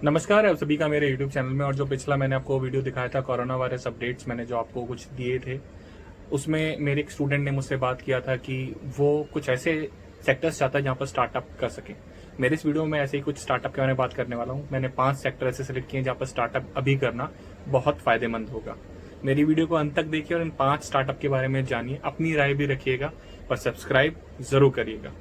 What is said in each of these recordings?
नमस्कार आप सभी का मेरे YouTube चैनल में। और जो पिछला मैंने आपको वीडियो दिखाया था कोरोना वायरस अपडेट्स, मैंने जो आपको कुछ दिए थे, उसमें मेरे एक स्टूडेंट ने मुझसे बात किया था कि वो कुछ ऐसे सेक्टर्स चाहता है जहाँ पर स्टार्टअप कर सके। मेरे इस वीडियो में ऐसे ही कुछ स्टार्टअप के बारे में बात करने वाला हूँ। मैंने 5 सेक्टर ऐसे सेलेक्ट किए जहाँ पर स्टार्टअप अभी करना बहुत फायदेमंद होगा। मेरी वीडियो को अंत तक देखिए और इन 5 स्टार्टअप के बारे में जानिए, अपनी राय भी रखिएगा और सब्सक्राइब जरूर करिएगा।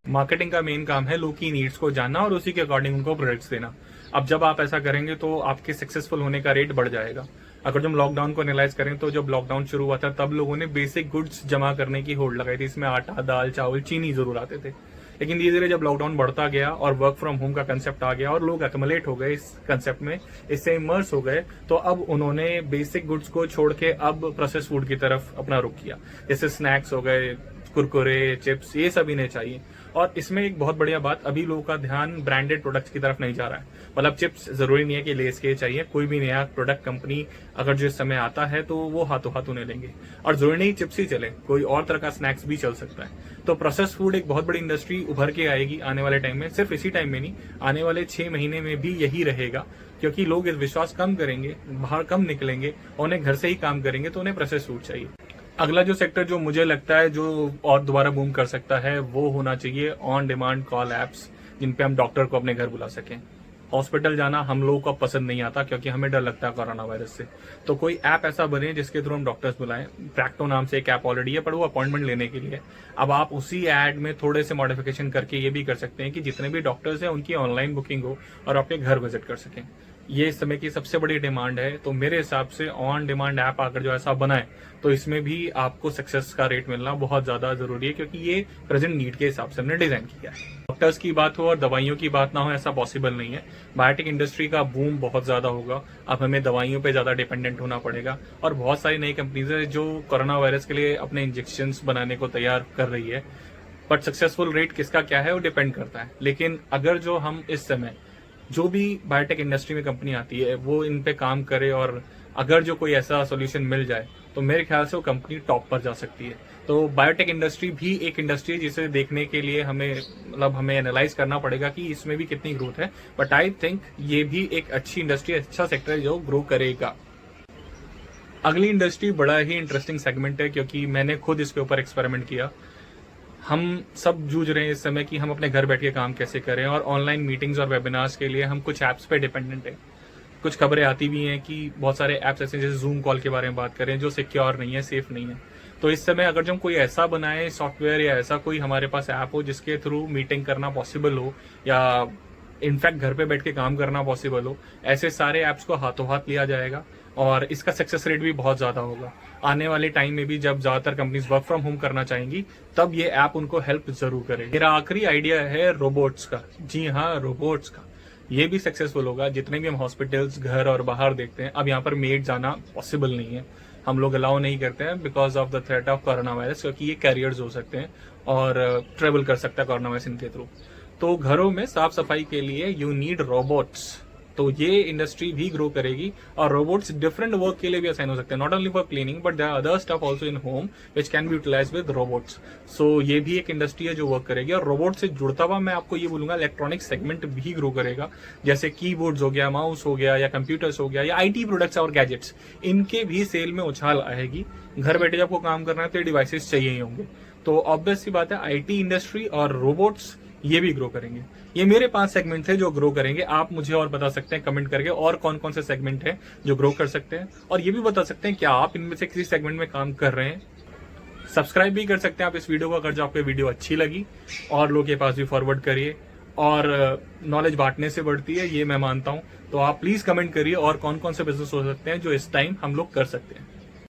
मार्केटिंग का मेन काम है लोग की नीड्स को जानना और उसी के अकॉर्डिंग उनको प्रोडक्ट्स देना। अब जब आप ऐसा करेंगे तो आपके सक्सेसफुल होने का रेट बढ़ जाएगा। अगर हम लॉकडाउन को एनालाइज करें तो जब लॉकडाउन शुरू हुआ था तब लोगों ने बेसिक गुड्स जमा करने की होड़ लगाई थी। इसमें आटा, दाल, चावल, चीनी जरूर आते थे। लेकिन धीरे धीरे जब लॉकडाउन बढ़ता गया और वर्क फ्रॉम होम का कंसेप्ट आ गया और लोग एक्युमुलेट हो गए इस कंसेप्ट में, इससे इमर्स हो गए, तो अब उन्होंने बेसिक गुड्स को छोड़ के अब प्रोसेस फूड की तरफ अपना रुख किया। जैसे स्नैक्स हो गए, कुरकुरे, चिप्स, ये सभी नहीं चाहिए। और इसमें एक बहुत बढ़िया बात, अभी लोगों का ध्यान ब्रांडेड प्रोडक्ट्स की तरफ नहीं जा रहा है। मतलब चिप्स जरूरी नहीं है कि लेस के चाहिए, कोई भी नया प्रोडक्ट कंपनी अगर जो इस समय आता है तो वो हाथों हाथ उन्हें लेंगे। और जरूरी नहीं चिप्स ही चले, कोई और तरह का स्नैक्स भी चल सकता है। तो प्रोसेस फूड एक बहुत बड़ी इंडस्ट्री उभर के आएगी आने वाले टाइम में। सिर्फ इसी टाइम में नहीं, आने वाले 6 महीने में भी यही रहेगा, क्योंकि लोग इस विश्वास कम करेंगे, बाहर कम निकलेंगे, उन्हें घर से ही काम करेंगे, तो उन्हें प्रोसेस फूड चाहिए। अगला जो सेक्टर जो मुझे लगता है जो और दोबारा बूम कर सकता है वो होना चाहिए ऑन डिमांड कॉल एप्स, जिन पे हम डॉक्टर को अपने घर बुला सकें। हॉस्पिटल जाना हम लोगों को पसंद नहीं आता क्योंकि हमें डर लगता है कोरोना वायरस से। तो कोई ऐप ऐसा बने जिसके थ्रू हम डॉक्टर्स बुलाएं। प्रैक्टो नाम से एक ऐप ऑलरेडी है, पर वो अपॉइंटमेंट लेने के लिए। अब आप उसी ऐड में थोड़े से मॉडिफिकेशन करके ये भी कर सकते हैं कि जितने भी डॉक्टर्स हैं उनकी ऑनलाइन बुकिंग हो और आपके घर विजिट कर सकें। ये इस समय की सबसे बड़ी डिमांड है। तो मेरे हिसाब से ऑन डिमांड ऐप अगर जो ऐसा बनाए तो इसमें भी आपको सक्सेस का रेट मिलना बहुत ज्यादा जरूरी है, क्योंकि ये प्रेजेंट नीड के हिसाब से हमने डिजाइन किया है। डॉक्टर्स की बात हो और दवाइयों की बात ना हो, ऐसा पॉसिबल नहीं है। बायोटेक इंडस्ट्री का बूम बहुत ज्यादा होगा। अब हमें दवाइयों पे ज्यादा डिपेंडेंट होना पड़ेगा और बहुत सारी नई कंपनीज है जो कोरोना वायरस के लिए अपने इंजेक्शन बनाने को तैयार कर रही है। बट सक्सेसफुल रेट किसका क्या है वो डिपेंड करता है। लेकिन अगर जो हम इस समय जो भी बायोटेक इंडस्ट्री में कंपनी आती है वो इन पे काम करे और अगर जो कोई ऐसा सॉल्यूशन मिल जाए तो मेरे ख्याल से वो कंपनी टॉप पर जा सकती है। तो बायोटेक इंडस्ट्री भी एक इंडस्ट्री है जिसे देखने के लिए हमें एनालाइज करना पड़ेगा कि इसमें भी कितनी ग्रोथ है। बट आई थिंक ये भी एक अच्छी इंडस्ट्री, अच्छा सेक्टर है जो ग्रो करेगा। अगली इंडस्ट्री बड़ा ही इंटरेस्टिंग सेगमेंट है, क्योंकि मैंने खुद इसके ऊपर एक्सपेरिमेंट किया। हम सब जूझ रहे हैं इस समय कि हम अपने घर बैठ के काम कैसे करें, और ऑनलाइन मीटिंग्स और वेबिनार्स के लिए हम कुछ ऐप्स पे डिपेंडेंट हैं। कुछ खबरें आती भी हैं कि बहुत सारे ऐप्स ऐसे जैसे जूम कॉल के बारे में बात करें जो सिक्योर नहीं है, सेफ नहीं है। तो इस समय अगर जो हम कोई ऐसा बनाए सॉफ्टवेयर या ऐसा कोई हमारे पास ऐप हो जिसके थ्रू मीटिंग करना पॉसिबल हो या इनफैक्ट घर पे बैठ के काम करना पॉसिबल हो, ऐसे सारे ऐप्स को हाथों हाथ लिया जाएगा और इसका सक्सेस रेट भी बहुत ज्यादा होगा। आने वाले टाइम में भी जब ज्यादातर कंपनीज वर्क फ्रॉम होम करना चाहेंगी तब ये ऐप उनको हेल्प जरूर करेगी। मेरा आखिरी आइडिया है रोबोट्स का। जी हाँ, रोबोट्स का। ये भी सक्सेसफुल होगा। जितने भी हम हॉस्पिटल्स, घर और बाहर देखते हैं, अब यहाँ पर मेड जाना पॉसिबल नहीं है, हम लोग अलाउ नहीं करते हैं because of the threat of corona virus, क्योंकि ये कैरियर्स हो सकते हैं और ट्रेवल कर सकता है कोरोना वायरस इनके थ्रू। तो घरों में साफ सफाई के लिए यू नीड रोबोट्स। तो ये इंडस्ट्री भी ग्रो करेगी और रोबोट्स डिफरेंट वर्क के लिए भी असाइन हो सकते हैं, not only for cleaning but there are other stuff also in home which can be utilised with robots. So ये भी एक इंडस्ट्री है जो वर्क करेगी। और रोबोट से जुड़ता हुआ मैं आपको ये बोलूंगा इलेक्ट्रॉनिक सेगमेंट भी ग्रो करेगा, जैसे कीबोर्ड्स हो गया, माउस हो गया या कंप्यूटर्स हो गया या आईटी प्रोडक्ट्स और गैजेट्स, इनके भी सेल में उछाल आएगी। घर बैठे जब आपको काम करना है तो ये डिवाइसेस चाहिए ही होंगे। तो ऑब्वियस सी बात है आईटी इंडस्ट्री और रोबोट्स ये भी ग्रो करेंगे। ये मेरे 5 सेगमेंट थे जो ग्रो करेंगे। आप मुझे और बता सकते हैं कमेंट करके और कौन कौन से सेगमेंट हैं जो ग्रो कर सकते हैं, और ये भी बता सकते हैं क्या आप इनमें से किसी सेगमेंट में काम कर रहे हैं। सब्सक्राइब भी कर सकते हैं आप इस वीडियो को अगर जो आपको वीडियो अच्छी लगी, और लोगों के पास भी फॉरवर्ड करिए। और नॉलेज बांटने से बढ़ती है, ये मैं मानता हूं। तो आप प्लीज कमेंट करिए और कौन कौन से बिजनेस हो सकते हैं जो इस टाइम हम लोग कर सकते हैं।